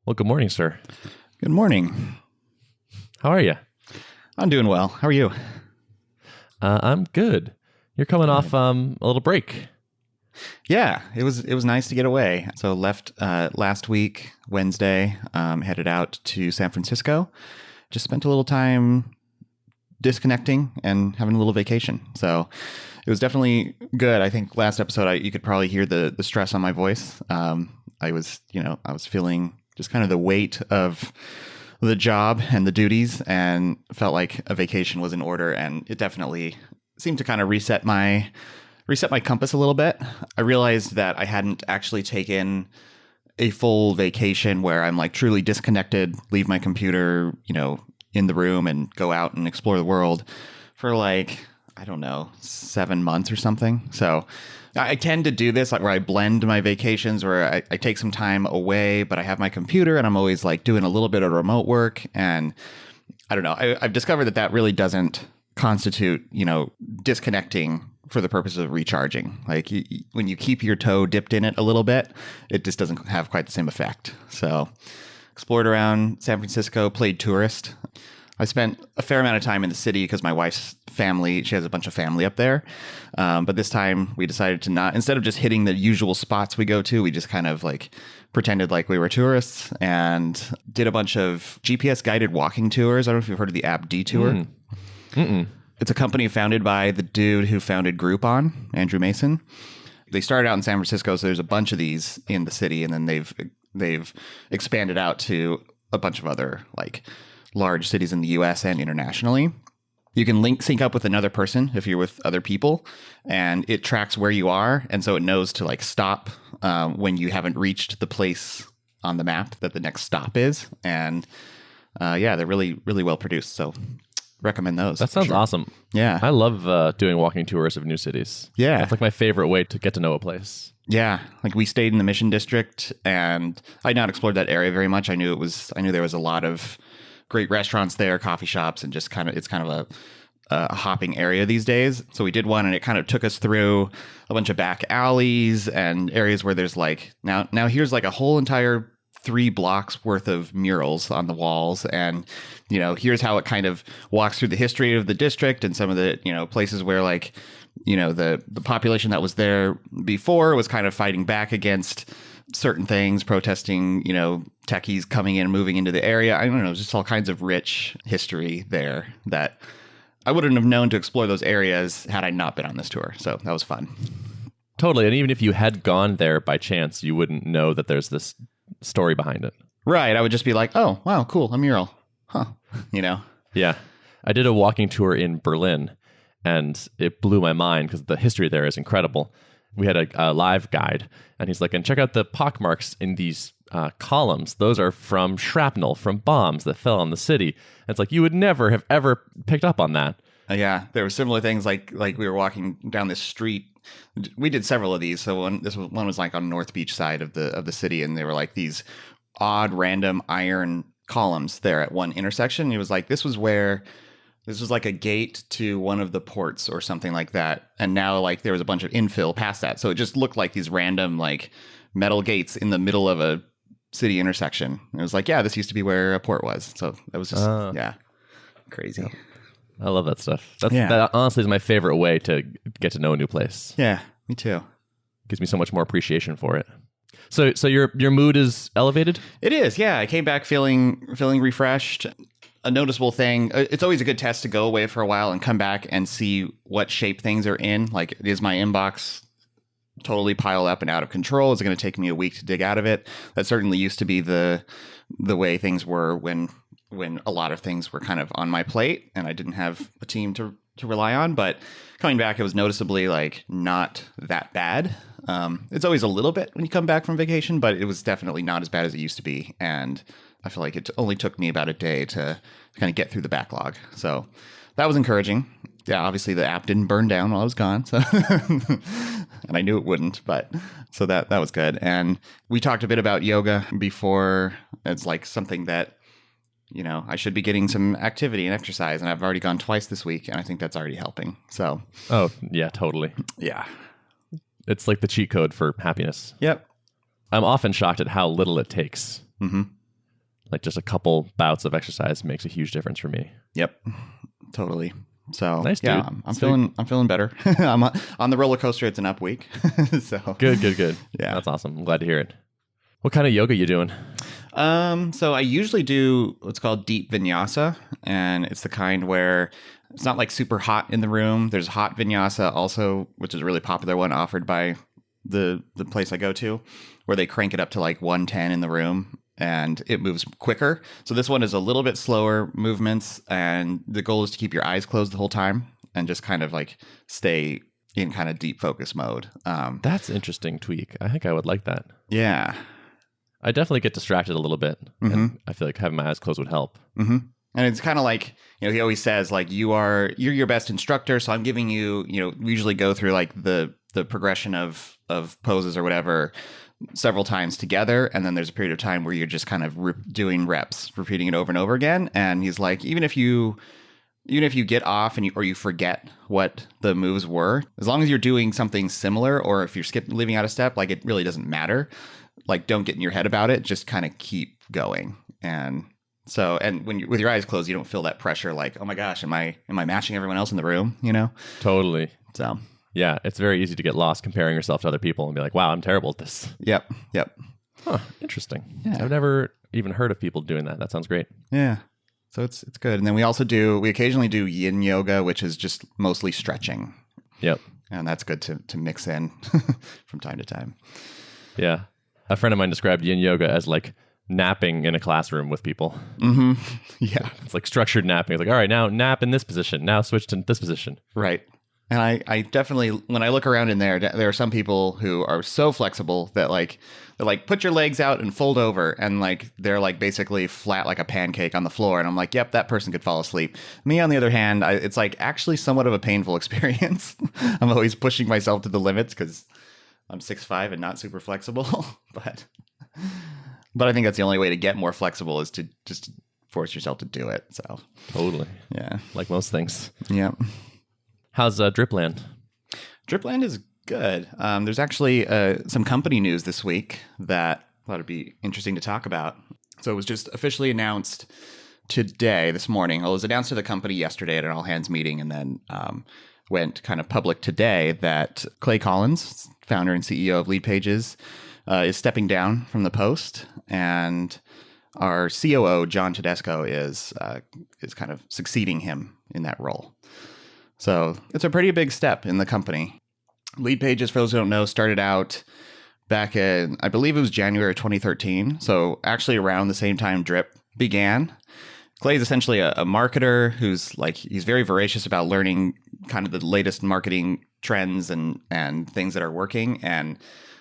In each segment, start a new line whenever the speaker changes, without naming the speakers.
Well, good morning, sir.
Good morning.
How are you?
I'm doing well. How are you?
I'm good. You're coming off a little break.
Yeah, it was nice to get away. So left last week, Wednesday, headed out to San Francisco. Just spent a little time disconnecting and having a little vacation. So it was definitely good. I think last episode, you could probably hear the stress on my voice. I was feeling just kind of the weight of the job and the duties, and felt like a vacation was in order. And it definitely seemed to kind of reset my compass a little bit. I realized that I hadn't actually taken a full vacation where I'm like truly disconnected, leave my computer, in the room and go out and explore the world for like, I don't know, 7 months or something. So I tend to do this like where I blend my vacations, where I take some time away, but I have my computer and I'm always like doing a little bit of remote work. And I don't know, I've discovered that really doesn't constitute, disconnecting for the purpose of recharging. Like when you keep your toe dipped in it a little bit, it just doesn't have quite the same effect. So explored around San Francisco, played tourist. I spent a fair amount of time in the city because my wife's family, she has a bunch of family up there. But this time we decided to not, instead of just hitting the usual spots we go to, we just kind of like pretended like we were tourists and did a bunch of GPS guided walking tours. I don't know if you've heard of the app Detour. It's a company founded by the dude who founded Groupon, Andrew Mason. They started out in San Francisco, so there's a bunch of these in the city, and then they've expanded out to a bunch of other like large cities in the US and internationally. You can sync up with another person if you're with other people, and it tracks where you are, and so it knows to like stop when you haven't reached the place on the map that the next stop is. And they're really, really well produced. So recommend those.
That sounds awesome.
Yeah.
I love doing walking tours of new cities.
Yeah.
That's like my favorite way to get to know a place.
Yeah. Like we stayed in the Mission District, and I had not explored that area very much. I knew there was a lot of great restaurants there, coffee shops, and just it's kind of a hopping area these days. So we did one, and it kind of took us through a bunch of back alleys and areas where there's like, now here's like a whole entire 3 blocks worth of murals on the walls. And, here's how it kind of walks through the history of the district and some of the, places where like, the population that was there before was kind of fighting back against certain things, protesting, techies coming in and moving into the area. I don't know, just all kinds of rich history there that I wouldn't have known to explore those areas had I not been on this tour. So that was fun.
Totally. And even if you had gone there by chance, you wouldn't know that there's this story behind it.
Right. I would just be like, oh, wow, cool, a mural. Huh.
Yeah. I did a walking tour in Berlin, and it blew my mind because the history there is incredible. We had a live guide, and he's like, and check out the pockmarks in these columns. Those are from shrapnel, from bombs that fell on the city. And it's like, you would never have ever picked up on that.
Yeah, there were similar things like we were walking down this street. We did several of these. So one was like on North Beach side of the city, and they were like these odd random iron columns there at one intersection. It was like this was like a gate to one of the ports or something like that. And now like there was a bunch of infill past that. So it just looked like these random like metal gates in the middle of a city intersection. And it was like, yeah, this used to be where a port was. So that was just, crazy.
Yeah. I love that stuff. That honestly is my favorite way to get to know a new place.
Yeah, me too.
Gives me so much more appreciation for it. So your mood is elevated?
It is, yeah. I came back feeling refreshed. A noticeable thing, it's always a good test to go away for a while and come back and see what shape things are in. Like, is my inbox totally piled up and out of control? Is it going to take me a week to dig out of it? That certainly used to be the way things were when a lot of things were kind of on my plate and I didn't have a team to rely on. But coming back, it was noticeably like not that bad. It's always a little bit when you come back from vacation, but it was definitely not as bad as it used to be. And I feel like it only took me about a day to kind of get through the backlog. So that was encouraging. Yeah, obviously the app didn't burn down while I was gone. So and I knew it wouldn't, but so that was good. And we talked a bit about yoga before. It's like something that, I should be getting some activity and exercise, and I've already gone twice this week, and I think that's already helping. So,
oh yeah, totally.
Yeah.
It's like the cheat code for happiness.
Yep.
I'm often shocked at how little it takes.
Mm-hmm.
Like just a couple bouts of exercise makes a huge difference for me.
Yep, totally. So
Nice,
yeah,
dude.
I'm feeling better. I'm on the roller coaster. It's an up week. So
Good.
Yeah.
That's awesome. I'm glad to hear it. What kind of yoga you doing?
So I usually do what's called deep vinyasa, and it's the kind where it's not like super hot in the room. There's hot vinyasa also, which is a really popular one offered by the place I go to, where they crank it up to like 110 in the room and it moves quicker. So this one is a little bit slower movements, and the goal is to keep your eyes closed the whole time and just kind of like stay in kind of deep focus mode.
That's interesting tweak. I think I would like that.
Yeah.
I definitely get distracted a little bit. And I feel like having my eyes closed would help.
Mm-hmm. And it's kind of like, he always says like, you're your best instructor. So I'm giving you, we usually go through like the progression of poses or whatever several times together. And then there's a period of time where you're just kind of doing reps, repeating it over and over again. And he's like, even if you get off or you forget what the moves were, as long as you're doing something similar, or if you're leaving out a step, like it really doesn't matter. Like, don't get in your head about it. Just kind of keep going. And when you're with your eyes closed, you don't feel that pressure. Like, oh my gosh, am I matching everyone else in the room?
Totally.
So
yeah, it's very easy to get lost comparing yourself to other people and be like, wow, I'm terrible at this.
Yep.
Huh. Interesting.
Yeah.
I've never even heard of people doing that. That sounds great.
Yeah. So it's good. And then we occasionally do yin yoga, which is just mostly stretching.
Yep.
And that's good to mix in from time to time.
Yeah. A friend of mine described yin yoga as like napping in a classroom with people.
Mm-hmm. Yeah.
It's like structured napping. It's like, all right, now nap in this position. Now switch to this position.
Right. And I definitely, when I look around in there are some people who are so flexible that they're like, put your legs out and fold over. And like, they're like basically flat like a pancake on the floor. And I'm like, yep, that person could fall asleep. Me, on the other hand, it's like actually somewhat of a painful experience. I'm always pushing myself to the limits because I'm 6'5" and not super flexible. But I think that's the only way to get more flexible is to just force yourself to do it. So
Totally.
yeah.
Like most things.
Yeah.
How's Dripland?
Dripland is good. There's actually some company news this week that I thought it'd be interesting to talk about. So it was just officially announced this morning. Well, it was announced to the company yesterday at an all-hands meeting, and then went kind of public today that Clay Collins, founder and CEO of LeadPages, is stepping down from the post, and our COO John Tedesco is kind of succeeding him in that role. So it's a pretty big step in the company. LeadPages, for those who don't know, started out back in, I believe it was January 2013. So actually around the same time Drip began. Clay is essentially a marketer who's like, he's very voracious about learning kind of the latest marketing trends and things that are working. And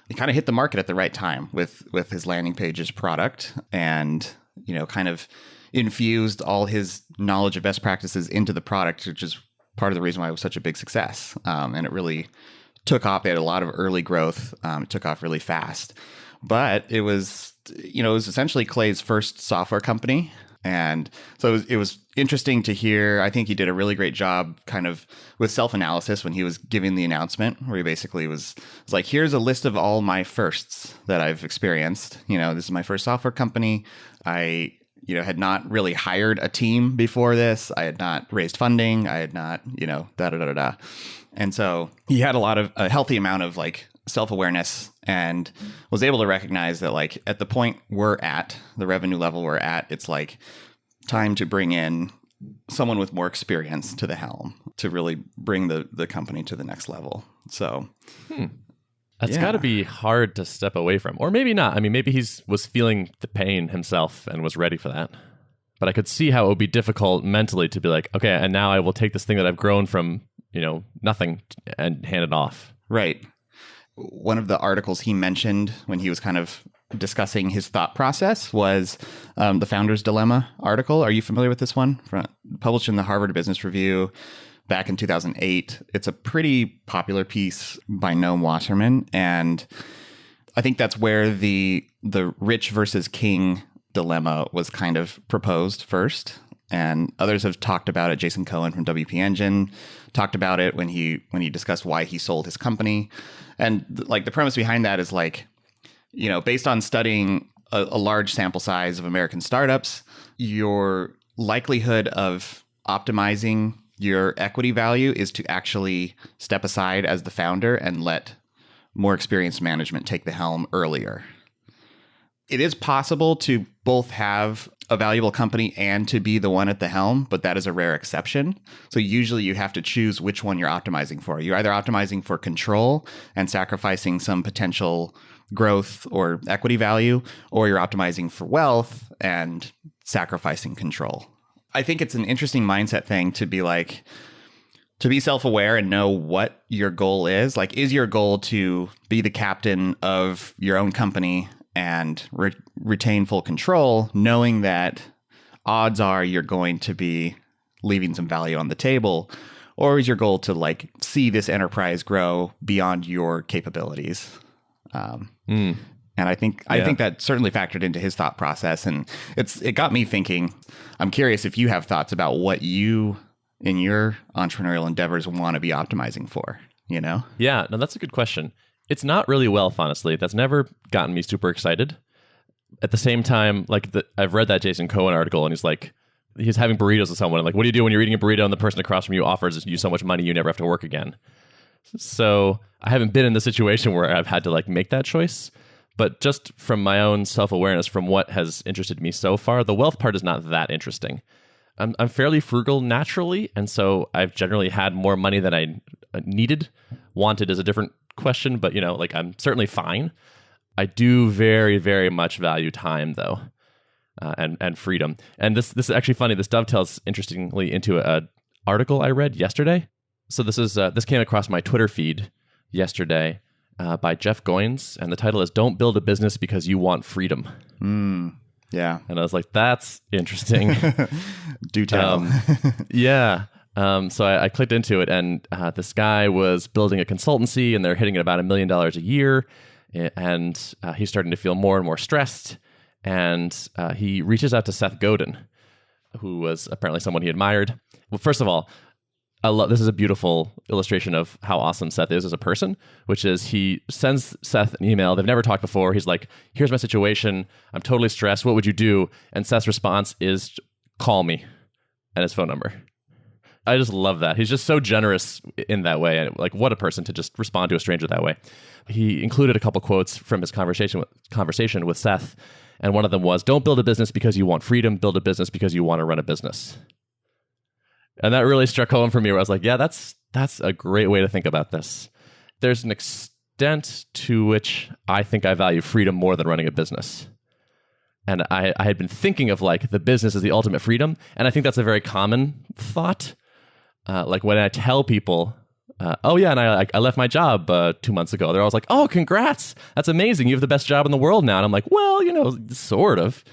he kind of hit the market at the right time with his landing pages product, and, kind of infused all his knowledge of best practices into the product, which is part of the reason why it was such a big success. And it really took off. They had a lot of early growth. It took off really fast. But it was essentially Clay's first software company. And so it was interesting to hear. I think he did a really great job kind of with self-analysis when he was giving the announcement, where he basically was like, here's a list of all my firsts that I've experienced. This is my first software company. I had not really hired a team before this. I had not raised funding. I had not, da-da-da-da-da. And so he had a healthy amount of like self-awareness, and was able to recognize that like at the point we're at, the revenue level we're at, it's like time to bring in someone with more experience to the helm to really bring the company to the next level. So
That's got to be hard to step away from. Or maybe not. I mean, maybe was feeling the pain himself and was ready for that. But I could see how it would be difficult mentally to be like, okay, and now I will take this thing that I've grown from, nothing and hand it off.
Right. One of the articles he mentioned when he was kind of discussing his thought process was the Founder's Dilemma article. Are you familiar with this one? Published in the Harvard Business Review back in 2008. It's a pretty popular piece by Noam Wasserman, and I think that's where the rich versus king dilemma was kind of proposed first. And others have talked about it. Jason Cohen from WP Engine talked about it when he discussed why he sold his company. And like the premise behind that is like, based on studying a large sample size of American startups, your likelihood of optimizing your equity value is to actually step aside as the founder and let more experienced management take the helm earlier. It is possible to both have a valuable company and to be the one at the helm, but that is a rare exception. So usually you have to choose which one you're optimizing for. You're either optimizing for control and sacrificing some potential growth or equity value, or you're optimizing for wealth and sacrificing control. I think it's an interesting mindset thing to be like, to be self-aware and know what your goal is. Like, is your goal to be the captain of your own company and retain full control, knowing that odds are you're going to be leaving some value on the table? Or is your goal to like see this enterprise grow beyond your capabilities? And I think that certainly factored into his thought process, and it got me thinking. I'm curious if you have thoughts about what you in your entrepreneurial endeavors want to be optimizing for. You know?
Yeah, no, that's a good question. It's not really wealth, honestly. That's never gotten me super excited. At the same time, like I've read that Jason Cohen article, and he's having burritos with someone. And like, what do you do when you're eating a burrito and the person across from you offers you so much money you never have to work again? So I haven't been in the situation where I've had to like make that choice. But just from my own self-awareness, from what has interested me so far, the wealth part is not that interesting. I'm fairly frugal naturally, and so I've generally had more money than I needed. Wanted is a different question, but like I'm certainly fine. I do very, very much value time, though, and freedom. And this is actually funny. This dovetails interestingly into an article I read yesterday. So this came across my Twitter feed yesterday by Jeff Goins, and the title is "Don't Build a Business Because You Want Freedom."
Yeah,
and I was like, "That's interesting."
Do tell.
Yeah. So I clicked into it, and this guy was building a consultancy, and they're hitting at about $1 million a year, and he's starting to feel more and more stressed. And he reaches out to Seth Godin, who was apparently someone he admired. Well, first of all, this is a beautiful illustration of how awesome Seth is as a person, which is he sends Seth an email. They've never talked before. He's like, "Here's my situation. I'm totally stressed. What would you do?" And Seth's response is, "Call me," and his phone number. I just love that. He's just so generous in that way. And like, what a person to just respond to a stranger that way. He included a couple quotes from his conversation with Seth. And one of them was, "Don't build a business because you want freedom. Build a business because you want to run a business." And that really struck home for me, where I was like, yeah, that's a great way to think about this. There's an extent to which I think I value freedom more than running a business. And I had been thinking of like the business is the ultimate freedom. And I think that's a very common thought. Like when I tell people, "Oh yeah, and I left my job 2 months ago," they're always like, "Oh, congrats. That's amazing. You have the best job in the world now." And I'm like, well, sort of.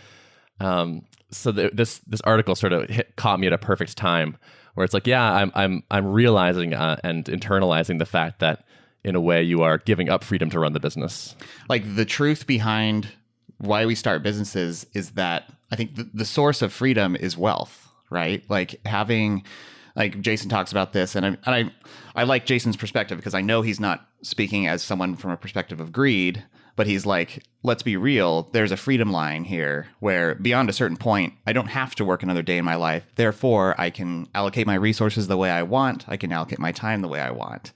So this article sort of caught me at a perfect time, where it's like, yeah, I'm realizing and internalizing the fact that in a way you are giving up freedom to run the business.
Like the truth behind why we start businesses is that I think the source of freedom is wealth, right? Like having, like Jason talks about this, and I like Jason's perspective because I know he's not speaking as someone from a perspective of greed. But he's like, let's be real, there's a freedom line here where beyond a certain point, I don't have to work another day in my life. Therefore, I can allocate my resources the way I want. I can allocate my time the way I want.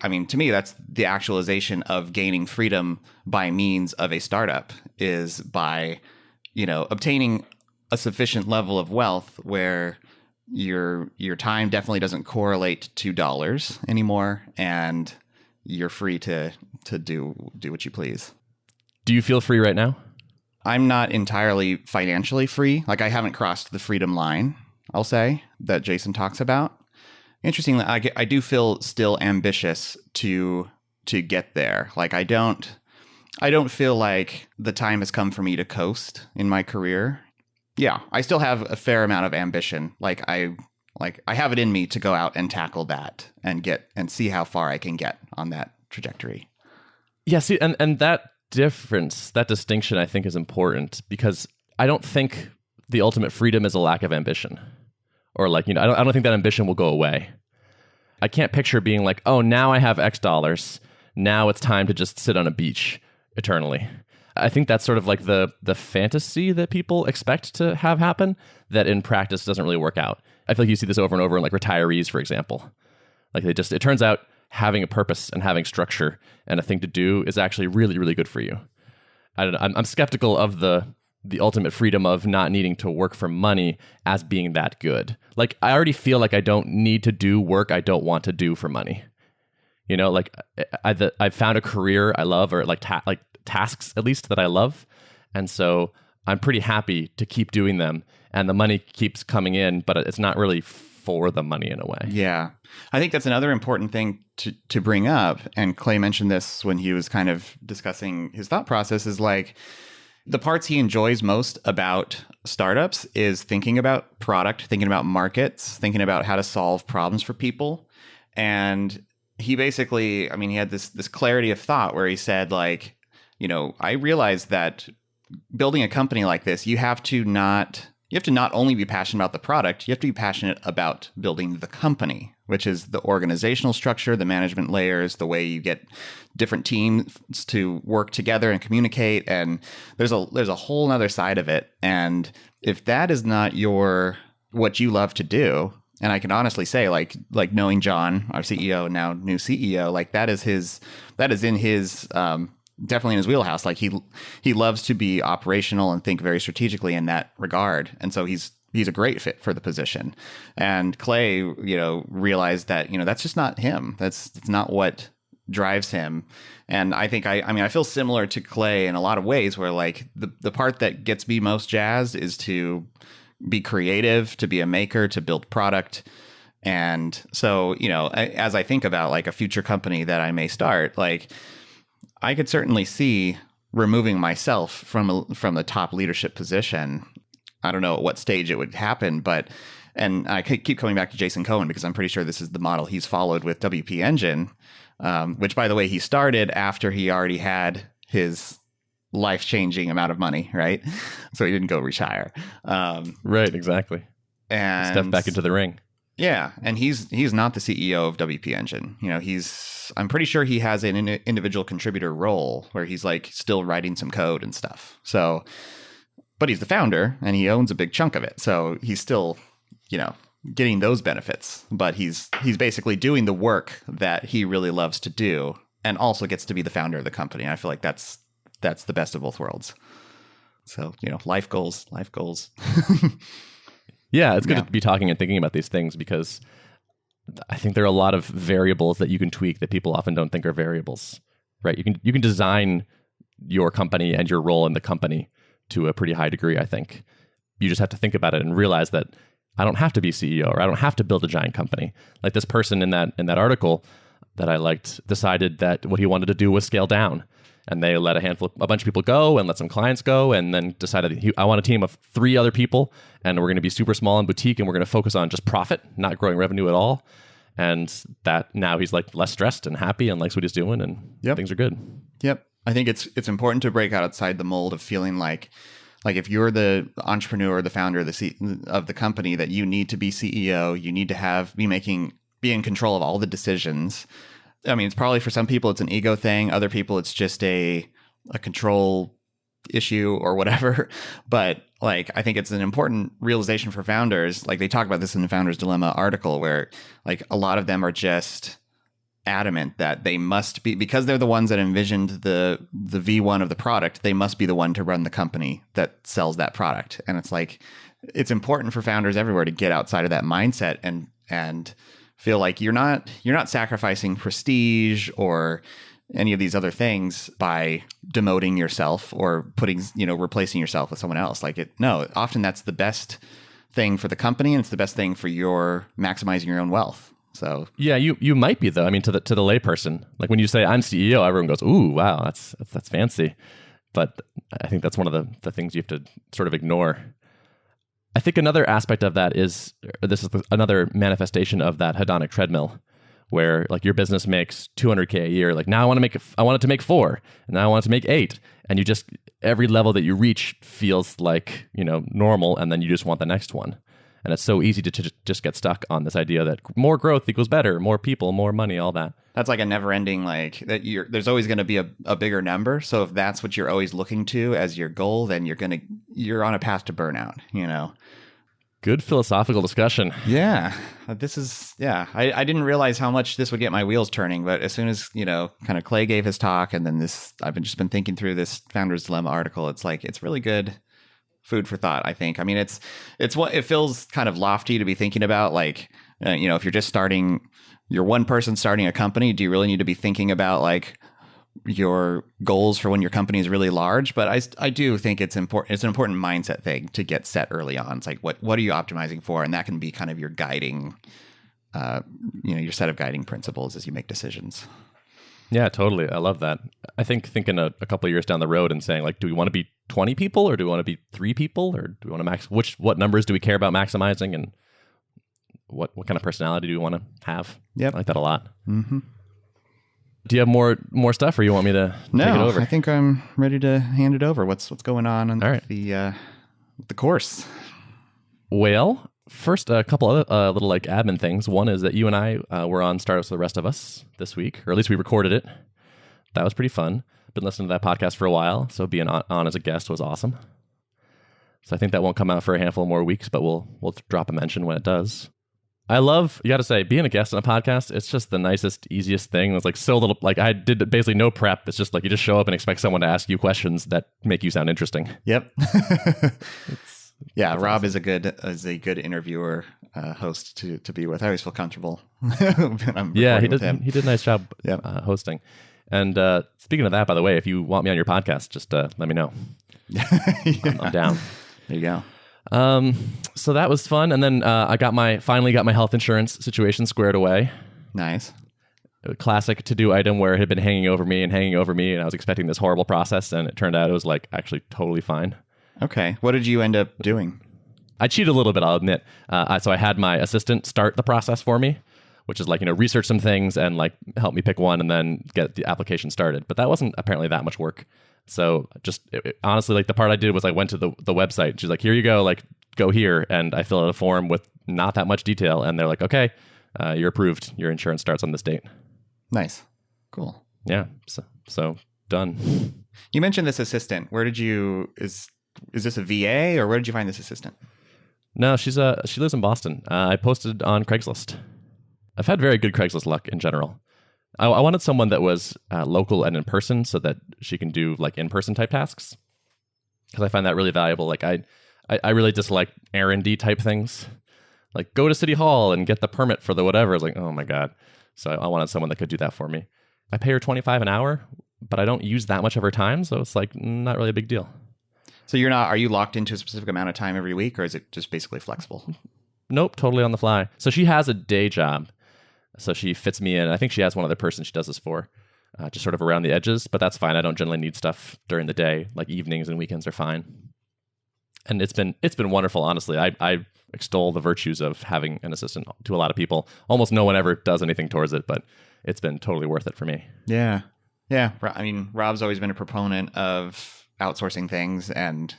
I mean, to me, that's the actualization of gaining freedom by means of a startup, is by, obtaining a sufficient level of wealth where your time definitely doesn't correlate to dollars anymore, and you're free to do what you please.
Do you feel free right now?
I'm not entirely financially free. Like I haven't crossed the freedom line, I'll say, that Jason talks about. Interestingly, I do feel still ambitious to get there. Like I don't feel like the time has come for me to coast in my career. Yeah, I still have a fair amount of ambition. I have it in me to go out and tackle that and see how far I can get on that trajectory.
Yeah, see, and that difference, that distinction, I think is important, because I don't think the ultimate freedom is a lack of ambition, or I don't think that ambition will go away. I can't picture being like, oh, now I have X dollars, now it's time to just sit on a beach eternally. I think that's sort of like the fantasy that people expect to have happen that in practice doesn't really work out. I feel like you see this over and over in like retirees, for example. Like it turns out having a purpose and having structure and a thing to do is actually really, really good for you. I'm skeptical of the ultimate freedom of not needing to work for money as being that good. Like I already feel like I don't need to do work I don't want to do for money. You know, like I've found a career I love, or like tasks at least that I love, and so I'm pretty happy to keep doing them, and the money keeps coming in, but it's not really for the money in a way.
Yeah, I think that's another important thing to bring up. And Clay mentioned this when he was kind of discussing his thought process. Is like the parts he enjoys most about startups is thinking about product, thinking about markets, thinking about how to solve problems for people, and he basically, I mean, he had this clarity of thought where he said, like, you know, I realized that building a company like this, you have to not only be passionate about the product, you have to be passionate about building the company, which is the organizational structure, the management layers, the way you get different teams to work together and communicate. And there's a whole other side of it. And if that is not what you love to do, and I can honestly say, like knowing John, our CEO, now new CEO, like that is in his definitely in his wheelhouse. Like he loves to be operational and think very strategically in that regard, and so he's a great fit for the position. And Clay, you know, realized that, you know, that's just not him. That's not what drives him. And I think I feel similar to Clay in a lot of ways, where like the part that gets me most jazzed is to be creative, to be a maker, to build product. And so, you know, as I think about like a future company that I may start, like I could certainly see removing myself from the top leadership position. I don't know at what stage it would happen, and I keep coming back to Jason Cohen because I'm pretty sure this is the model he's followed with WP Engine, which, by the way, he started after he already had his life-changing amount of money, right? So he didn't go retire.
Right, exactly.
And
step back into the ring.
Yeah, and he's not the CEO of WP Engine. You know, I'm pretty sure he has an individual contributor role where he's like still writing some code and stuff. So, but he's the founder and he owns a big chunk of it. So he's still, you know, getting those benefits, but he's basically doing the work that he really loves to do and also gets to be the founder of the company. And I feel like that's the best of both worlds. So, you know, life goals.
Yeah, it's good to be talking and thinking about these things because I think there are a lot of variables that you can tweak that people often don't think are variables, right? You can design your company and your role in the company to a pretty high degree, I think. You just have to think about it and realize that I don't have to be CEO or I don't have to build a giant company. Like this person in that article that I liked decided that what he wanted to do was scale down. And they let a bunch of people go and let some clients go, and then decided I want a team of 3 other people, and we're going to be super small and boutique, and we're going to focus on just profit, not growing revenue at all. And that now he's like less stressed and happy and likes what he's doing, and things are good.
Yep. I think it's important to break outside the mold of feeling like if you're the entrepreneur, the founder of the company, that you need to be CEO, you need to be in control of all the decisions. I mean, it's probably for some people it's an ego thing. Other people it's just a control issue or whatever. But like, I think it's an important realization for founders. Like they talk about this in the Founder's Dilemma article, where like a lot of them are just adamant that they must be, because they're the ones that envisioned the V1 of the product, they must be the one to run the company that sells that product. And it's like, it's important for founders everywhere to get outside of that mindset and feel like you're not sacrificing prestige or any of these other things by demoting yourself or replacing yourself with someone else. Often that's the best thing for the company, and it's the best thing for your maximizing your own wealth. So
yeah, you might be though. I mean, to the layperson, like when you say I'm CEO, everyone goes, "Ooh, wow, that's fancy." But I think that's one of the things you have to sort of ignore. I think another aspect of that is, this is another manifestation of that hedonic treadmill, where like your business makes $200K a year. Like now I want it to make 4, and now I want it to make 8. And you just, every level that you reach feels like, you know, normal. And then you just want the next one. And it's so easy to just get stuck on this idea that more growth equals better, more people, more money, all that.
That's like a never ending, like that there's always going to be a bigger number. So if that's what you're always looking to as your goal, then you're on a path to burnout,
Good philosophical discussion.
Yeah. I didn't realize how much this would get my wheels turning, but as soon as, kind of Clay gave his talk and then I've just been thinking through this Founder's Dilemma article. It's like, it's really good food for thought, I think. I mean, it's what it feels kind of lofty to be thinking about. Like, if you're one person starting a company, do you really need to be thinking about like your goals for when your company is really large? But I do think it's important. It's an important mindset thing to get set early on. It's like, what are you optimizing for? And that can be kind of your guiding, your set of guiding principles as you make decisions.
Yeah, totally. I love that. I think thinking a couple of years down the road and saying like, do we want to be 20 people or do we want to be 3 people or do we want to what numbers do we care about maximizing and what kind of personality do we want to have?
Yep.
I like that a lot.
Mm-hmm.
Do you have more stuff or you want me to take it over?
I think I'm ready to hand it over. What's going on
all right.
the course?
Well, first, a couple other little like admin things. One is that you and I were on Startups with the Rest of Us this week, or at least we recorded it. That was pretty fun. Been listening to that podcast for a while, so being on as a guest was awesome. So I think that won't come out for a handful more weeks, but we'll drop a mention when it does. I love, you got to say, being a guest on a podcast, it's just the nicest, easiest thing. It's like so little, like I did basically no prep. It's just like you just show up and expect someone to ask you questions that make you sound interesting.
Yep. Yeah, Rob
awesome.
is a good interviewer, host to be with. I always feel comfortable.
Yeah, he did a nice job hosting. And speaking of that, by the way, if you want me on your podcast, just let me know.
Yeah.
I'm down.
There you go.
So that was fun. And then I finally got my health insurance situation squared away.
Nice.
A classic to-do item where it had been hanging over me, and I was expecting this horrible process, and it turned out it was like actually totally fine.
Okay. What did you end up doing?
I cheated a little bit, I'll admit. So I had my assistant start the process for me, which is like, research some things and like help me pick one and then get the application started. But that wasn't apparently that much work. So honestly, like the part I did was I went to the website. She's like, here you go, like go here. And I filled out a form with not that much detail. And they're like, okay, you're approved. Your insurance starts on this date.
Nice. Cool.
Yeah. So done.
You mentioned this assistant. Is this a VA or where did you find this assistant?
No, she lives in Boston. I posted on Craigslist. I've had very good Craigslist luck in general. I wanted someone that was local and in person so that she can do like in-person type tasks. Because I find that really valuable. Like I really dislike R&D type things. Like go to City Hall and get the permit for the whatever. It's like, oh my God. So I wanted someone that could do that for me. I pay her $25 an hour, but I don't use that much of her time. So it's like not really a big deal.
So are you locked into a specific amount of time every week or is it just basically flexible?
Nope, totally on the fly. So she has a day job. So she fits me in. I think she has one other person she does this for, just sort of around the edges, but that's fine. I don't generally need stuff during the day. Like evenings and weekends are fine. And it's been wonderful, honestly. I extol the virtues of having an assistant to a lot of people. Almost no one ever does anything towards it, but it's been totally worth it for me.
Yeah. Yeah. I mean, Rob's always been a proponent of outsourcing things and,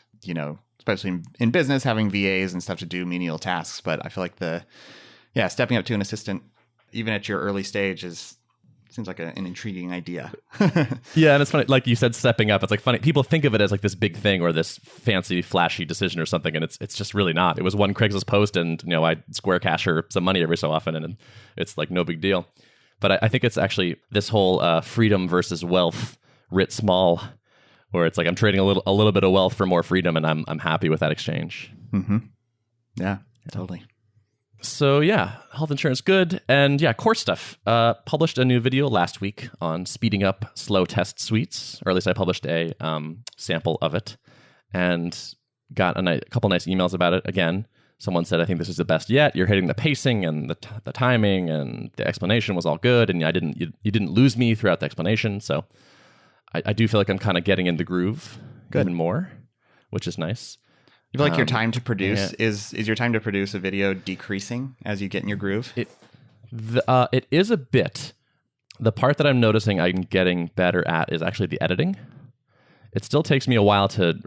especially in business, having VAs and stuff to do menial tasks. But I feel like stepping up to an assistant, even at your early stage, seems like an intriguing idea.
Yeah, and it's funny, like you said, stepping up. It's like funny. People think of it as like this big thing or this fancy, flashy decision or something, and it's just really not. It was one Craigslist post, and I Square Cash her some money every so often, and it's like no big deal. But I think it's actually this whole freedom versus wealth writ small, where it's like I'm trading a little bit of wealth for more freedom, and I'm happy with that exchange.
Mm-hmm. Yeah, totally.
So yeah, health insurance good. And yeah, course stuff. Published a new video last week on speeding up slow test suites, or at least I published a sample of it and got a couple nice emails about it. Again, someone said, I think this is the best yet. You're hitting the pacing and the timing and the explanation was all good. And you didn't lose me throughout the explanation. So I do feel like I'm kind of getting in the groove even more, which is nice.
You feel like your time to produce is your time to produce a video decreasing as you get in your groove?
It is a bit. The part that I'm noticing I'm getting better at is actually the editing. It still takes me a while to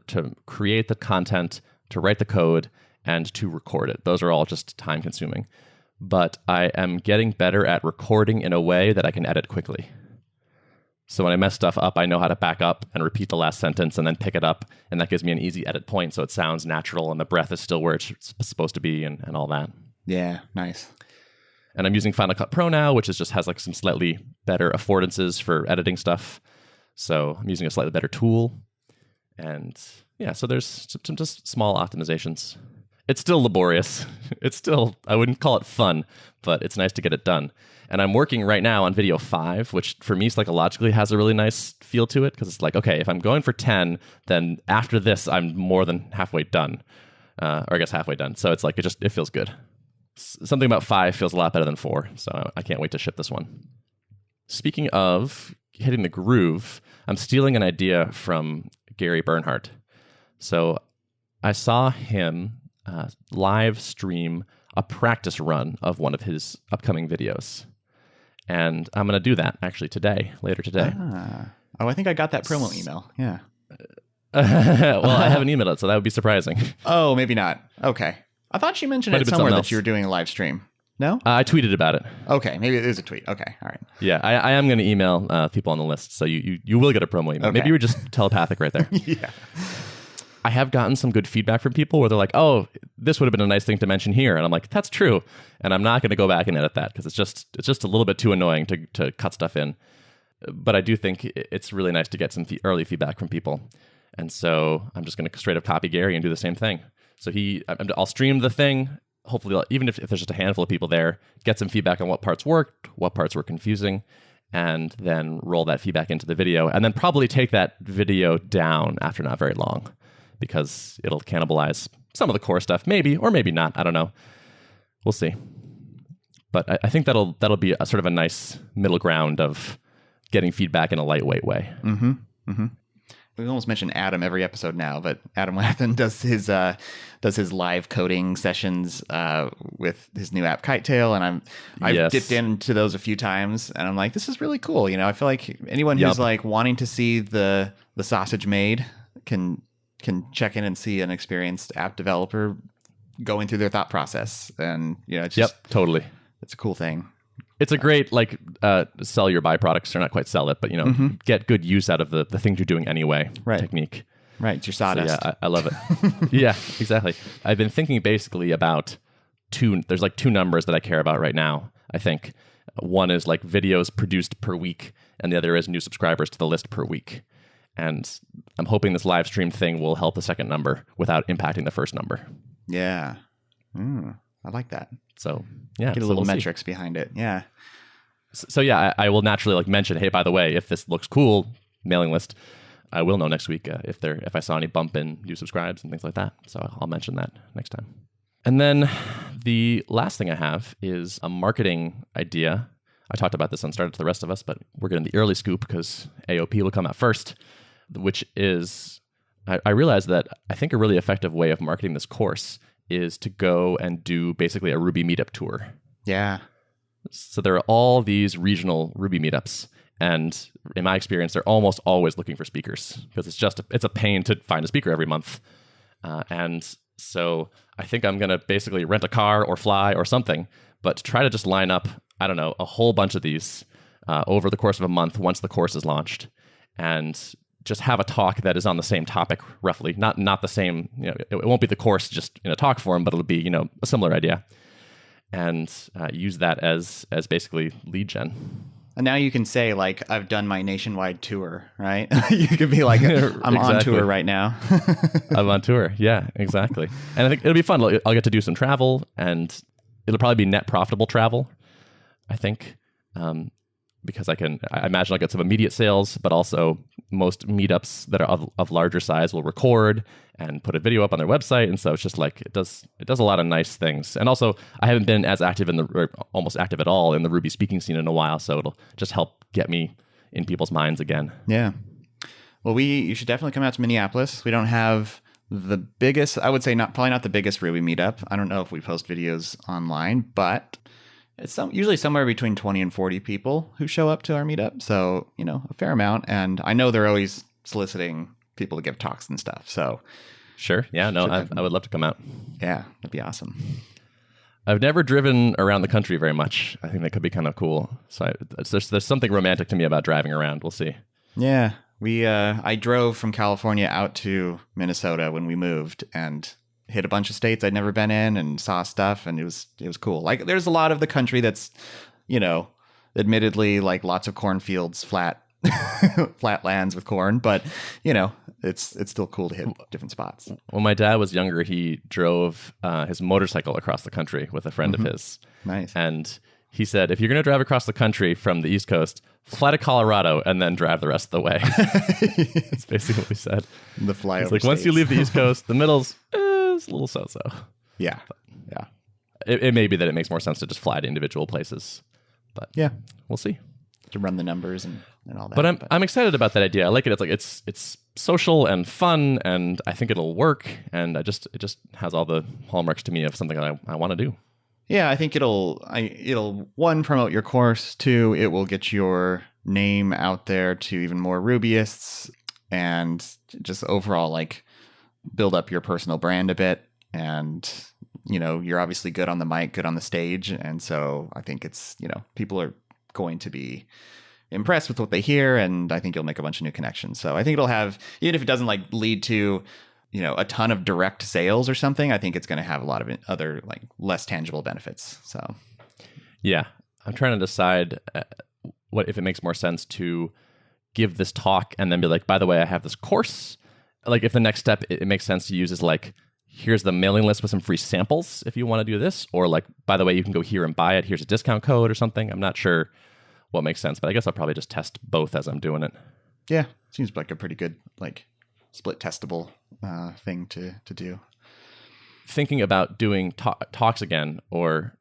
create the content, to write the code, and to record it. Those are all just time consuming. But I am getting better at recording in a way that I can edit quickly. So when I mess stuff up, I know how to back up and repeat the last sentence and then pick it up. And that gives me an easy edit point so it sounds natural and the breath is still where it's supposed to be and all that.
Yeah, nice.
And I'm using Final Cut Pro now, which just has like some slightly better affordances for editing stuff. So I'm using a slightly better tool. And yeah, so there's some just small optimizations. It's still laborious. It's still, I wouldn't call it fun, but it's nice to get it done. And I'm working right now on video 5, which for me psychologically has a really nice feel to it, because it's like, okay, if I'm going for 10, then after this, I'm more than halfway done, or I guess halfway done. So it's like, it feels good. Something about 5 feels a lot better than 4, so I can't wait to ship this one. Speaking of hitting the groove, I'm stealing an idea from Gary Bernhardt. So I saw him live stream a practice run of one of his upcoming videos. And I'm going to do that actually later today.
Oh, I think I got that promo email. Yeah.
Well, I haven't emailed it, so that would be surprising.
Oh, maybe not. Okay. I thought you mentioned it somewhere that you were doing a live stream. No?
I tweeted about it.
Okay. Maybe it is a tweet. Okay. All right.
Yeah, I am going to email people on the list, so you will get a promo email. Okay. Maybe you were just telepathic right there.
Yeah.
I have gotten some good feedback from people where they're like, oh, this would have been a nice thing to mention here. And I'm like, that's true. And I'm not going to go back and edit that because it's just a little bit too annoying to cut stuff in. But I do think it's really nice to get some early feedback from people. And so I'm just going to straight up copy Gary and do the same thing. So I'll stream the thing. Hopefully, even if there's just a handful of people there, get some feedback on what parts worked, what parts were confusing, and then roll that feedback into the video. And then probably take that video down after not very long, because it'll cannibalize some of the core stuff, maybe, or maybe not. I don't know. We'll see. But I think that'll be a sort of a nice middle ground of getting feedback in a lightweight way.
Mm-hmm. Mm-hmm. We almost mention Adam every episode now, but Adam Wathan does his live coding sessions with his new app Kitetail, and I've dipped into those a few times, and I'm like, this is really cool. You know, I feel like anyone who's like wanting to see the sausage made can check in and see an experienced app developer going through their thought process, and you know, it's just
totally,
it's a cool thing.
It's a great sell your byproducts, or not quite sell it, but get good use out of the things you're doing anyway.
Right.
Technique.
Right. It's your sawdust.
So, yeah, I love it. Yeah, exactly. I've been thinking basically about there's like 2 numbers that I care about right now, I think. One is like videos produced per week, and the other is new subscribers to the list per week. And I'm hoping this live stream thing will help the second number without impacting the first number.
Yeah. I like that.
So yeah,
get a little metrics behind it. Yeah.
So yeah, I will naturally like mention, hey, by the way, if this looks cool, mailing list, I will know next week if I saw any bump in new subscribes and things like that. So I'll mention that next time. And then the last thing I have is a marketing idea. I talked about this on Startup to the Rest of Us, but we're getting the early scoop because AOP will come out first, which is I realized that I think a really effective way of marketing this course is to go and do basically a Ruby meetup tour.
Yeah.
So there are all these regional Ruby meetups, and in my experience, they're almost always looking for speakers because it's a pain to find a speaker every month. And so I think I'm going to basically rent a car or fly or something, but try to just line up, I don't know, a whole bunch of these over the course of a month once the course is launched, and just have a talk that is on the same topic, roughly. Not the same, you know, it won't be the course just in a talk form, but it'll be, you know, a similar idea. And use that as basically lead gen.
And now you can say, like, I've done my nationwide tour, right? You could be like, I'm on tour right now.
I'm on tour. Yeah, exactly. And I think it'll be fun. I'll get to do some travel, and it'll probably be net profitable travel, I think. Because I imagine I'll get some immediate sales, but also most meetups that are of larger size will record and put a video up on their website. And so it's just like, it does a lot of nice things. And also I haven't been as active or almost active at all in the Ruby speaking scene in a while. So it'll just help get me in people's minds again.
Yeah. Well, you should definitely come out to Minneapolis. We don't have the biggest, I would say probably not the biggest Ruby meetup. I don't know if we post videos online, but it's usually somewhere between 20 and 40 people who show up to our meetup. So, you know, a fair amount. And I know they're always soliciting people to give talks and stuff. So
Sure. Yeah, no, I would love to come out.
Yeah, that'd be awesome.
I've never driven around the country very much. I think that could be kind of cool. So there's something romantic to me about driving around. We'll see.
Yeah, I drove from California out to Minnesota when we moved and hit a bunch of states I'd never been in and saw stuff, and it was cool. Like, there's a lot of the country that's, admittedly, like, lots of cornfields, flat lands with corn, but it's still cool to hit different spots.
When my dad was younger, he drove his motorcycle across the country with a friend of his.
Nice.
And he said, if you're going to drive across the country from the East Coast, fly to Colorado and then drive the rest of the way. That's basically what we said.
The flyover.
It's like, once you leave the East Coast, the middle's it's a little so-so.
Yeah. Yeah.
It may be that it makes more sense to just fly to individual places. But yeah, we'll see.
To run the numbers and all that.
But I'm excited about that idea. I like it. It's like it's social and fun, and I think it'll work. And it just has all the hallmarks to me of something that I want to do.
Yeah, I think it'll one, promote your course. Two, it will get your name out there to even more Rubyists, and just overall, like, build up your personal brand a bit. And you're obviously good on the mic, good on the stage, and so I think it's people are going to be impressed with what they hear, and I think you'll make a bunch of new connections. So I think it'll have, even if it doesn't like lead to a ton of direct sales or something, I think it's going to have a lot of other, like, less tangible benefits. So
yeah, I'm trying to decide what if it makes more sense to give this talk and then be like, by the way, I have this course. Like, if the next step it makes sense to use is like, here's the mailing list with some free samples if you want to do this, or like, by the way, you can go here and buy it. Here's a discount code or something. I'm not sure what makes sense, but I guess I'll probably just test both as I'm doing it.
Yeah, seems like a pretty good, like, split testable thing to do.
Thinking about doing talks again, or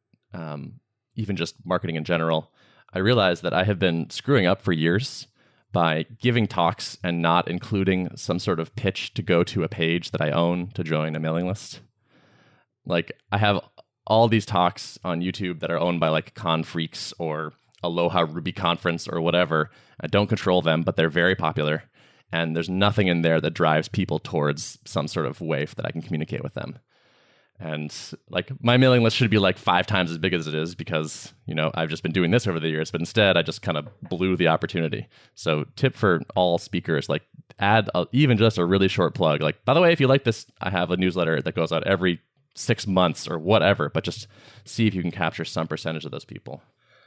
even just marketing in general, I realized that I have been screwing up for years by giving talks and not including some sort of pitch to go to a page that I own to join a mailing list. Like, I have all these talks on YouTube that are owned by, like, Confreaks or Aloha Ruby Conference or whatever. I don't control them, but they're very popular. And there's nothing in there that drives people towards some sort of way that I can communicate with them. And, like, my mailing list should be like 5 times as big as it is because, I've just been doing this over the years. But instead, I just kind of blew the opportunity. So tip for all speakers, like, add even just a really short plug. Like, by the way, if you like this, I have a newsletter that goes out every 6 months or whatever. But just see if you can capture some percentage of those people.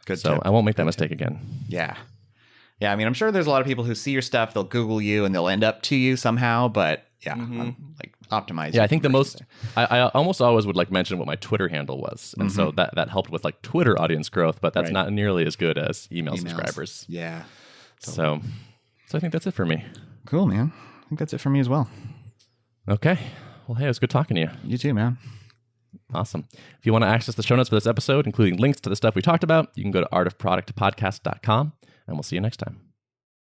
Good
so
tip.
I won't make that mistake again.
Yeah. Yeah, I mean, I'm sure there's a lot of people who see your stuff, they'll Google you, and they'll end up to you somehow. But yeah, like, optimize.
Yeah, I think the most I almost always would, like, mention what my Twitter handle was, and so that helped with, like, Twitter audience growth. But that's not nearly as good as email subscribers.
Yeah. Totally.
So I think that's it for me.
Cool, man. I think that's it for me as well.
Okay. Well, hey, it was good talking to you.
You too, man.
Awesome. If you want to access the show notes for this episode, including links to the stuff we talked about, you can go to artofproductpodcast.com, and we'll see you next time.